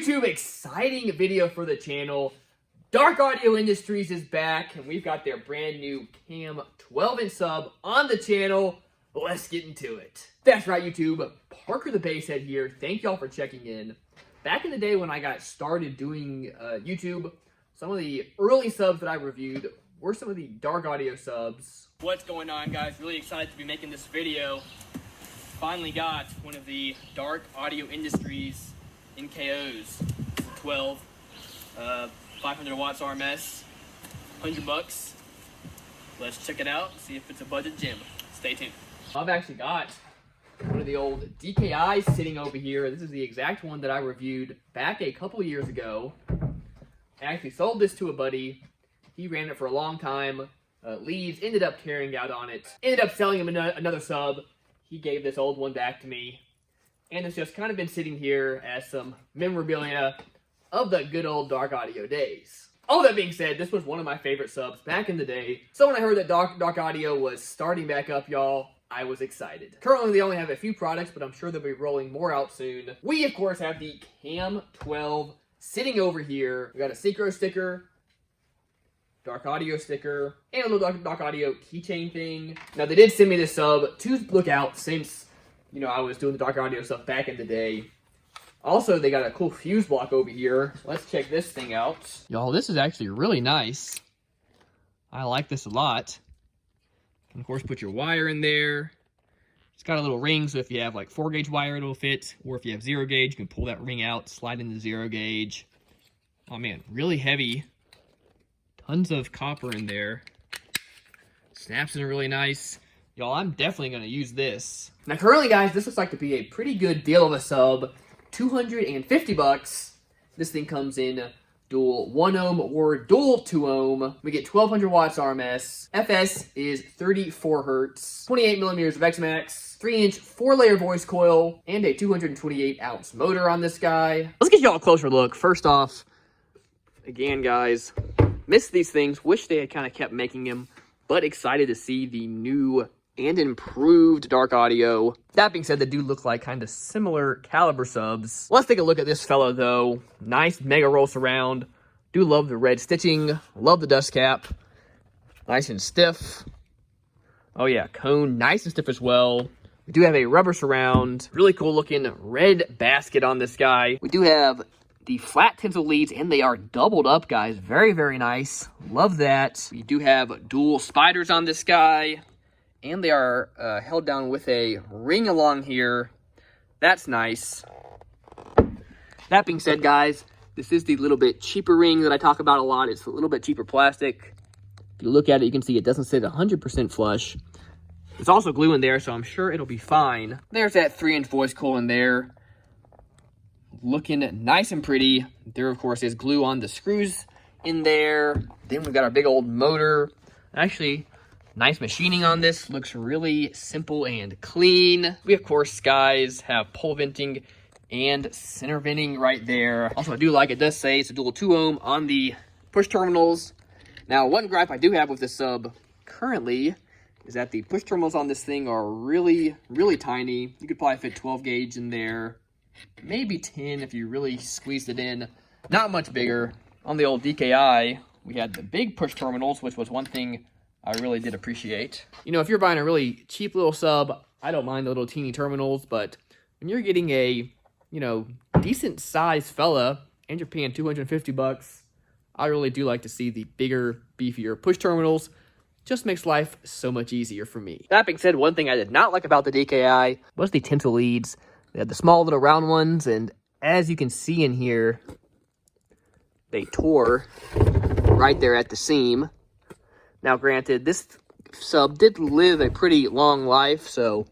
YouTube, exciting video for the channel. Dark Audio Industries is back, and we've got their brand new Cam 12-inch sub on the channel. Let's get into it. That's right, YouTube. Parker the Basshead here. Thank y'all for checking in. Back in the day when I got started doing YouTube, some of the early subs that I reviewed were some of the Dark Audio subs. What's going on, guys? Really excited to be making this video. Finally got one of the Dark Audio Industries NKOs. 12, 500 watts RMS, $100. Let's check it out, see if it's a budget gem. Stay tuned. I've actually got one of the old DKIs sitting over here. This is the exact one that I reviewed back a couple years ago. I actually sold this to a buddy. He ran it for a long time. Leaves ended up carrying out on it. Ended up selling him another sub. He gave this old one back to me. And it's just kind of been sitting here as some memorabilia of the good old Dark Audio days. All that being said, this was one of my favorite subs back in the day. So when I heard that Dark Audio was starting back up, y'all, I was excited. Currently, they only have a few products, but I'm sure they'll be rolling more out soon. We, of course, have the Cam 12 sitting over here. We got a Synchro sticker, Dark Audio sticker, and a little Dark Audio keychain thing. Now, they did send me this sub to look out since, you know, I was doing the Dark Audio stuff back in the day. Also, they got a cool fuse block over here. Let's check this thing out. Y'all, this is actually really nice. I like this a lot. You can, of course, put your wire in there. It's got a little ring, so if you have like 4-gauge wire, it'll fit. Or if you have 0-gauge, you can pull that ring out, slide in the 0-gauge. Oh man, really heavy. Tons of copper in there. Snaps in really nice. Y'all, I'm definitely going to use this. Now, currently, guys, this looks like to be a pretty good deal of a sub. $250. This thing comes in dual 1 ohm or dual 2 ohm. We get 1200 watts RMS. FS is 34 hertz. 28 millimeters of X-Max. 3-inch 4-layer voice coil. And a 228-ounce motor on this guy. Let's get y'all a closer look. First off, again, guys, missed these things. Wish they had kind of kept making them. But excited to see the new and improved Dark Audio. That being said, they do look like kind of similar caliber subs. Let's take a look at this fellow, though. Nice mega roll surround. Do love the red stitching. Love the dust cap. Nice and stiff. Oh yeah, cone nice and stiff as well. We do have a rubber surround. Really cool looking red basket on this guy. We do have the flat tinsel leads, and they are doubled up, guys. Very, very nice. Love that. We do have dual spiders on this guy. And they are held down with a ring along here. That's nice. That being said, guys, this is the little bit cheaper ring that I talk about a lot. It's a little bit cheaper plastic. If you look at it, you can see it doesn't sit 100% flush. There's also glue in there, so I'm sure it'll be fine. There's that 3-inch voice coil in there. Looking nice and pretty. There, of course, is glue on the screws in there. Then we've got our big old motor. Actually, nice machining on this. Looks really simple and clean. We, of course, guys, have pole venting and center venting right there. Also, I do like it does say it's a dual 2 ohm on the push terminals. Now, one gripe I do have with this sub currently is that the push terminals on this thing are really, really tiny. You could probably fit 12 gauge in there. Maybe 10 if you really squeezed it in. Not much bigger. On the old DKI, we had the big push terminals, which was one thing I really did appreciate. You know, if you're buying a really cheap little sub, I don't mind the little teeny terminals, but when you're getting a, you know, decent sized fella and you're paying $250, I really do like to see the bigger, beefier push terminals. Just makes life so much easier for me. That being said, one thing I did not like about the DKI was the tinsel leads. They had the small little round ones, and as you can see in here, they tore right there at the seam. Now, granted, this sub did live a pretty long life, so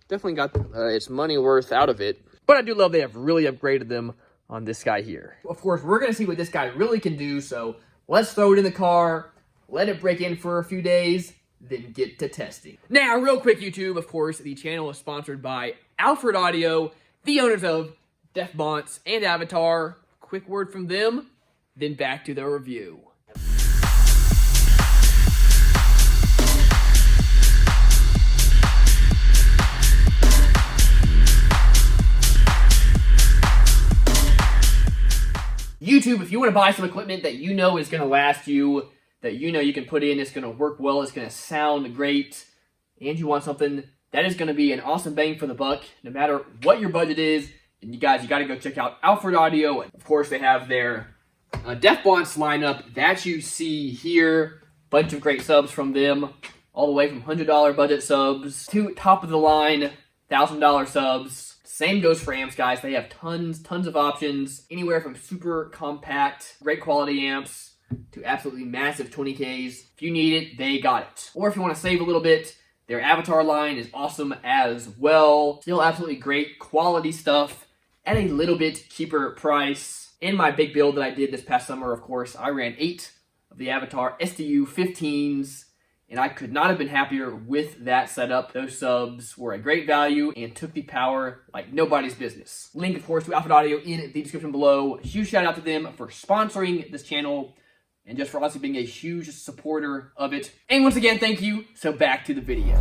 definitely got its money worth out of it. But I do love they have really upgraded them on this guy here. Of course, we're going to see what this guy really can do, so let's throw it in the car, let it break in for a few days, then get to testing. Now, real quick, YouTube, of course, the channel is sponsored by Alfred Audio, the owners of Def Monts and Avatar. Quick word from them, then back to the review. YouTube, if you want to buy some equipment that you know is going to last you, that you know you can put in, it's going to work well, it's going to sound great, and you want something that is going to be an awesome bang for the buck, no matter what your budget is, and you guys, you got to go check out Alfred Audio. And of course, they have their Def Bonds lineup that you see here. Bunch of great subs from them, all the way from $100 budget subs to top of the line $1,000 subs. Same goes for amps, guys. They have tons of options, anywhere from super compact, great quality amps to absolutely massive 20Ks. If you need it, they got it. Or if you want to save a little bit, their Avatar line is awesome as well. Still absolutely great quality stuff at a little bit cheaper price. In my big build that I did this past summer, of course, I ran 8 of the Avatar SDU 15s, and I could not have been happier with that setup. Those subs were a great value and took the power like nobody's business. Link, of course, to Alfred Audio in the description below. Huge shout out to them for sponsoring this channel and just for honestly being a huge supporter of it. And once again, thank you. So back to the video.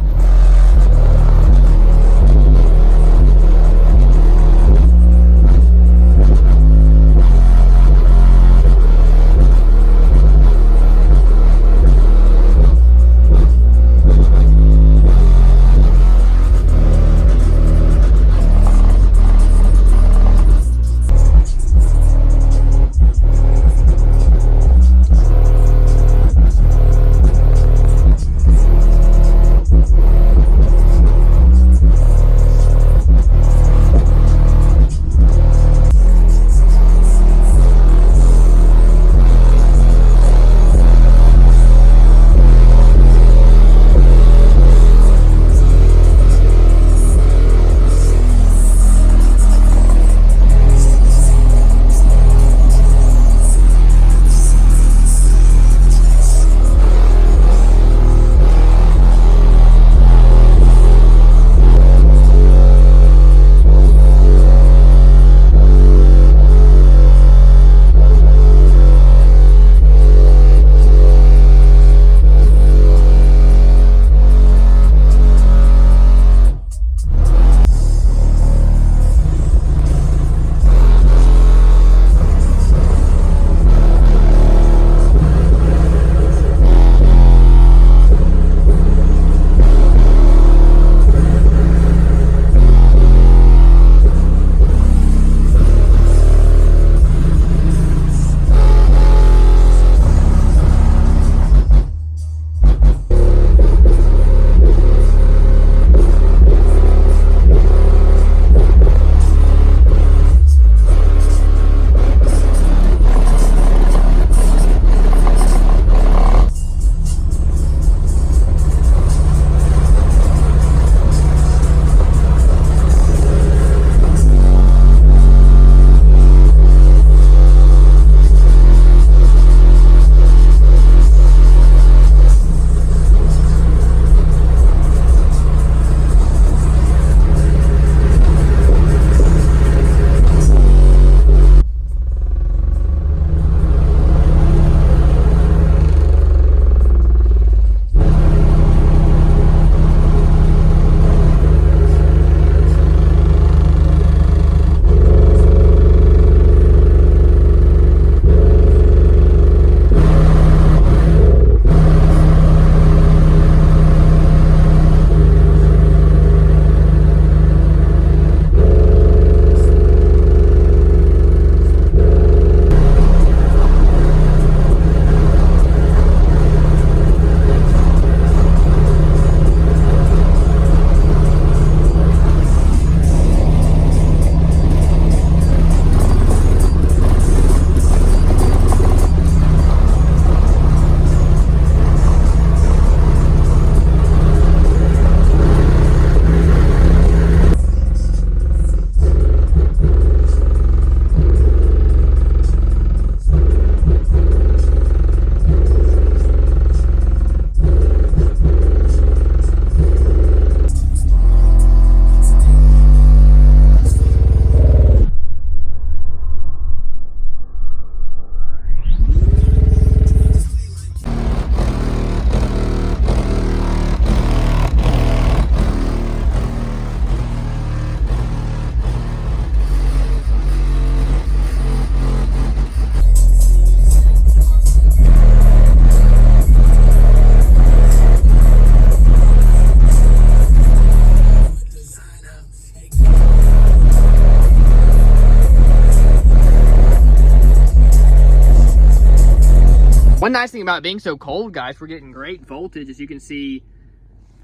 One nice thing about being so cold, guys, we're getting great voltage. As you can see,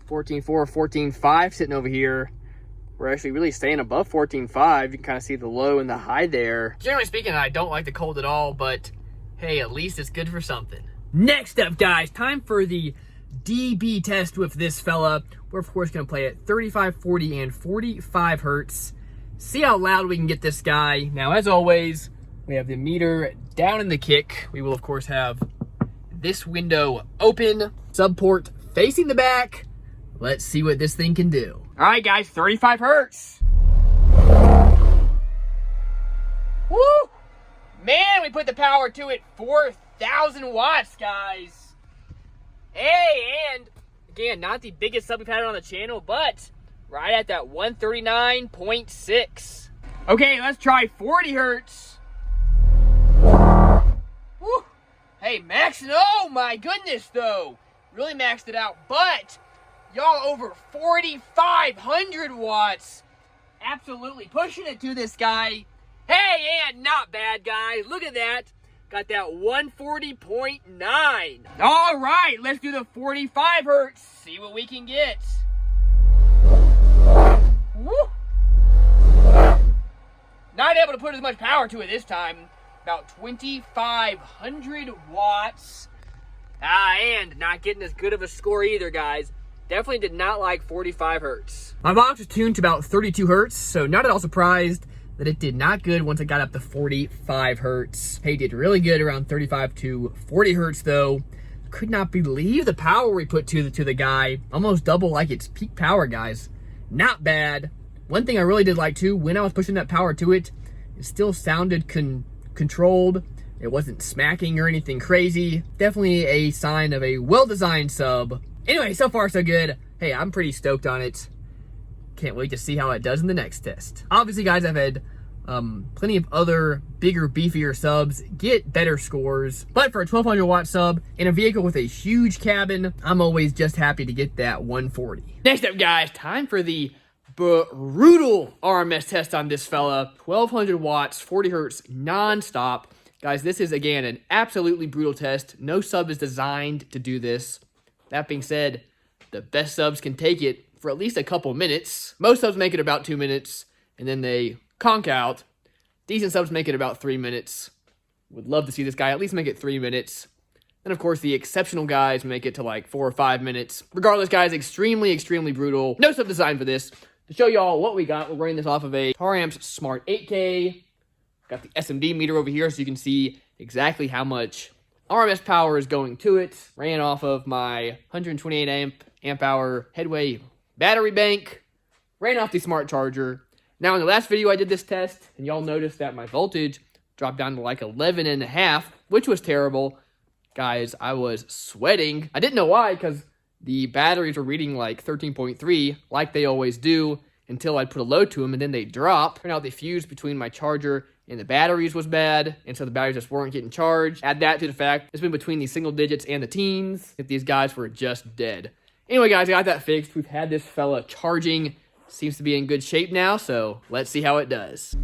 14.4, 14.5 sitting over here. We're actually really staying above 14.5. You can kind of see the low and the high there. Generally speaking, I don't like the cold at all, but hey, at least it's good for something. Next up, guys, time for the dB test with this fella. We're, of course, going to play at 35, 40, and 45 hertz. See how loud we can get this guy. Now, as always, we have the meter down in the kick. We will, of course, have this window open, sub port facing the back. Let's see what this thing can do. All right, guys, 35 hertz. Woo! Man, we put the power to it, 4,000 watts, guys. Hey, and again, not the biggest sub we've had on the channel, but right at that 139.6. Okay, let's try 40 hertz. Woo! Hey, maxing, oh my goodness, though. Really maxed it out, but y'all over 4,500 watts. Absolutely pushing it to this guy. Hey, and not bad, guys. Look at that. Got that 140.9. All right, let's do the 45 hertz. See what we can get. Woo! Not able to put as much power to it this time. About 2,500 watts. And not getting as good of a score either, guys. Definitely did not like 45 hertz. My box was tuned to about 32 hertz, so not at all surprised that it did not good once it got up to 45 hertz. Hey, did really good around 35 to 40 hertz though. Could not believe the power we put to the guy. Almost double like its peak power, guys. Not bad. One thing I really did like too, when I was pushing that power to it, it still sounded controlled. It wasn't smacking or anything crazy. Definitely a sign of a well-designed sub. Anyway, so far so good. Hey, I'm pretty stoked on it. Can't wait to see how it does in the next test. Obviously, guys, I've had plenty of other bigger, beefier subs get better scores. But for a 1,200 watt sub in a vehicle with a huge cabin, I'm always just happy to get that 140. Next up, guys, time for the brutal RMS test on this fella. 1,200 watts, 40 hertz, non-stop. Guys, this is, again, an absolutely brutal test. No sub is designed to do this. That being said, the best subs can take it for at least a couple minutes. Most subs make it about 2 minutes, and then they conk out. Decent subs make it about 3 minutes. Would love to see this guy at least make it 3 minutes. And of course, the exceptional guys make it to like 4 or 5 minutes. Regardless, guys, extremely, extremely brutal. No sub designed for this. To show y'all what we got, we're running this off of a Taramps Smart 8K. Got the SMD meter over here so you can see exactly how much RMS power is going to it. Ran off of my 128 amp hour Headway battery bank. Ran off the smart charger. Now in the last video I did this test, and y'all noticed that my voltage dropped down to like 11.5, which was terrible. Guys, I was sweating. I didn't know why, because the batteries were reading like 13.3, like they always do, until I put a load to them, and then they drop. Turned out the fuse between my charger and the batteries was bad, and so the batteries just weren't getting charged. Add that to the fact it's been between the single digits and the teens, if these guys were just dead. Anyway, guys, I got that fixed. We've had this fella charging. Seems to be in good shape now, so let's see how it does.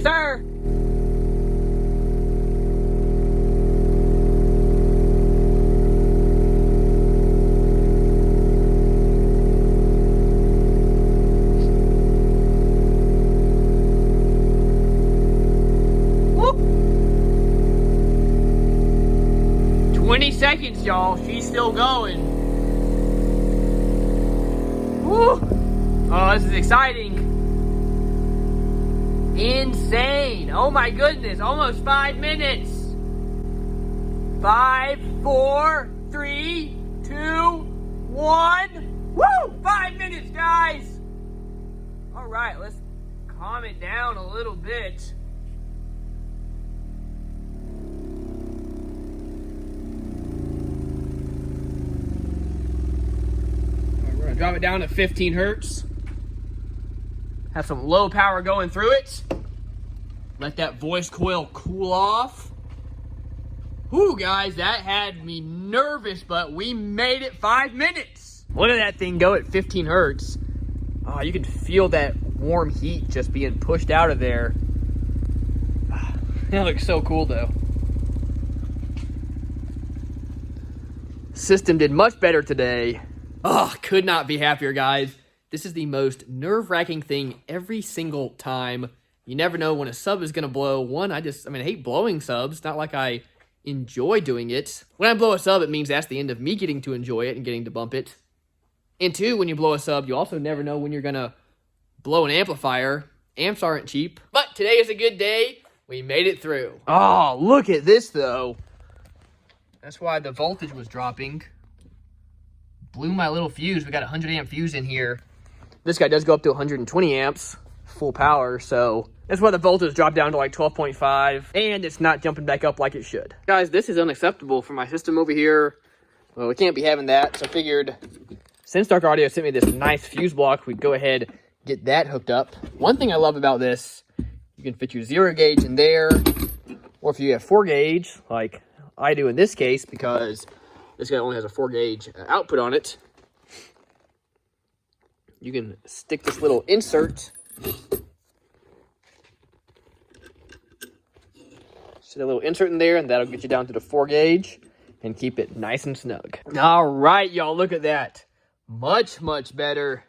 Yes, sir. Woo. 20 seconds, y'all. She's still going. Woo. Oh, this is exciting. Insane. Oh my goodness. Almost 5 minutes. 5, 4, 3, 2, 1. Woo! 5 minutes, guys. All right, let's calm it down a little bit. We're gonna drop it down to 15 hertz. Have some low power going through it. Let that voice coil cool off. Whew, guys, that had me nervous, but we made it 5 minutes. Look at that thing go at 15 hertz. Oh, you can feel that warm heat just being pushed out of there. That looks so cool, though. System did much better today. Oh, could not be happier, guys. This is the most nerve-wracking thing every single time. You never know when a sub is going to blow. One, I hate blowing subs. Not like I enjoy doing it. When I blow a sub, it means that's the end of me getting to enjoy it and getting to bump it. And two, when you blow a sub, you also never know when you're going to blow an amplifier. Amps aren't cheap. But today is a good day. We made it through. Oh, look at this, though. That's why the voltage was dropping. Blew my little fuse. We got a 100 amp fuse in here. This guy does go up to 120 amps, full power, so that's why the voltage dropped down to like 12.5, and it's not jumping back up like it should. Guys, this is unacceptable for my system over here. Well, we can't be having that, so I figured since Dark Audio sent me this nice fuse block, we'd go ahead and get that hooked up. One thing I love about this, you can fit your 0 gauge in there, or if you have 4 gauge, like I do in this case, because this guy only has a 4 gauge output on it, you can stick this little insert. Stick a little insert in there, and that'll get you down to the 4 gauge and keep it nice and snug. All right, y'all, look at that. Much, much better.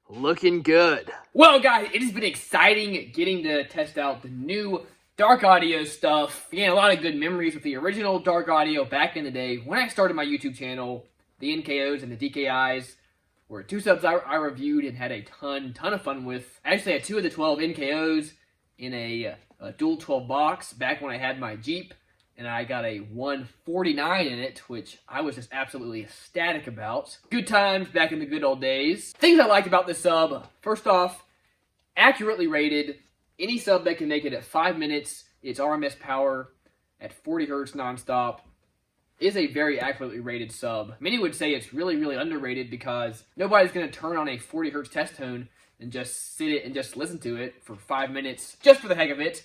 Looking good. Well, guys, it has been exciting getting to test out the new Dark Audio stuff. Again, a lot of good memories with the original Dark Audio back in the day. When I started my YouTube channel, the NKOs and the DKIs were 2 subs I reviewed and had a ton of fun with. I actually had 2 of the 12 NKOs in a dual 12 box back when I had my Jeep, and I got a 149 in it, which I was just absolutely ecstatic about. Good times back in the good old days. Things I liked about this sub: first off, accurately rated. Any sub that can make it at 5 minutes, its RMS power at 40 hertz nonstop, is a very accurately rated sub. Many would say it's really underrated because nobody's going to turn on a 40 hertz test tone and just sit it and just listen to it for 5 minutes just for the heck of it.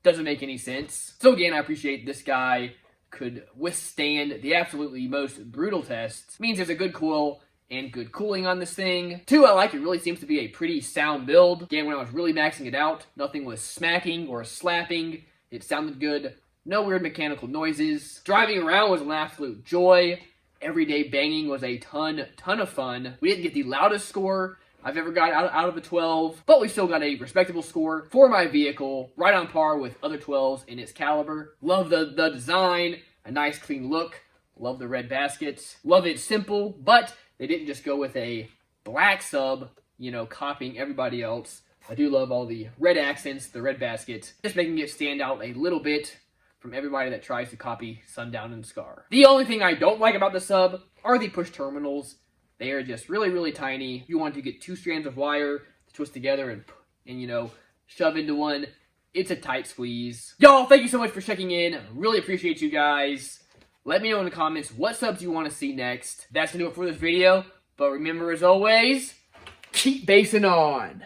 Doesn't make any sense. So again, I appreciate this guy could withstand the absolutely most brutal tests. It means there's a good coil and good cooling on this thing. 2, I like it really seems to be a pretty sound build. Again, when I was really maxing it out, nothing was smacking or slapping. It sounded good. No weird mechanical noises. Driving around was an absolute joy. Everyday banging was a ton of fun. We didn't get the loudest score I've ever got out of a 12, but we still got a respectable score for my vehicle, right on par with other 12s in its caliber. Love the design, a nice clean look. Love the red baskets. Love it simple, but they didn't just go with a black sub, you know, copying everybody else. I do love all the red accents, the red baskets, just making it stand out a little bit from everybody that tries to copy Sundown and Scar. The only thing I don't like about the sub are the push terminals. They are just really tiny. If you want to get 2 strands of wire to twist together and you know, shove into one, it's a tight squeeze. Y'all, thank you so much for checking in. Really appreciate you guys. Let me know in the comments what subs you want to see next. That's going to do it for this video. But remember, as always, keep basing on.